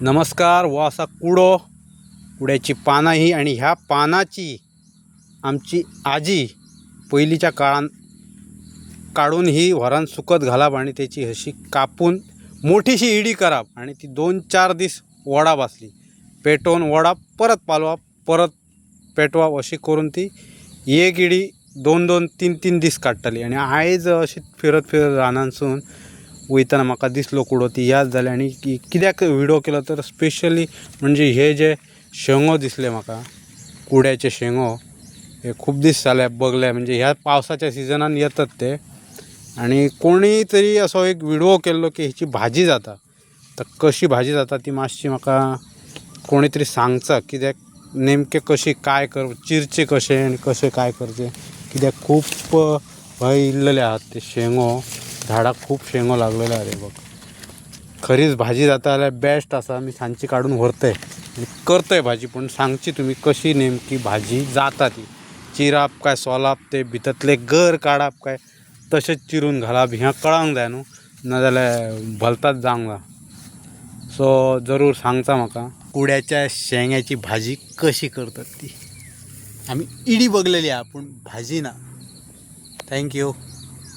नमस्कार. व असा कुड्याची पानं ही आणि ह्या पानाची आमची आजी पहिलीच्या काळात काढून ही व्हरान सुकत घालाप आणि त्याची अशी कापून मोठीशी इडी कराप आणि ती 2-4 दिस वडा बसली पेटवून वडा परत पालवाप परत पेटवाप अशी करून ती एक इडी 2-2, 3-3 दिस काडटाली. आणि आयज अशी फिरत रानांसून वयताना म्हाका दिसलो कुडो ती याद जाली. आणि कित्याक व्हिडिओ केलो तर स्पेशली म्हणजे हे जे शेंगो दिसले म्हाका कुड्याचे शेंगो हे खूप दिस जाले बघले. म्हणजे ह्या पावसाच्या सिजनान येतात ते. आणि कोणी तरी असो एक व्हिडिओ केल्लो की ह्याची भाजी जाता, तर कशी भाजी जाता ती मातशी म्हाका कोणी तरी सांगचा. कित्याक नेमके कशी काय चिरचे कशे आणि कशे काय करचे, कित्याक खूप भय इल्लेले आहात ते शेंगो. झाडाक खूप शेंगो लागलेले अरे बघ. खरीच भाजी जाता जाल्यार बेस्ट असा. मी सांची काढून व्हरतय आणि करतय भाजी. पण सांगची तुम्ही कशी नेमकी भाजी जाता ती. चिराप काय सोलाप ते भितरले गर काढाप काय तसेच चिरून घालाप ह्या कळांक जाय न्हू, नाजाल्यार भलताच जावंक ना. सो जरूर सांगता म्हाका कुड्याच्या शेंग्याची भाजी कशी करतात ती. आम्ही इडी बघलेली आहे पण भाजी ना. थँक्यू.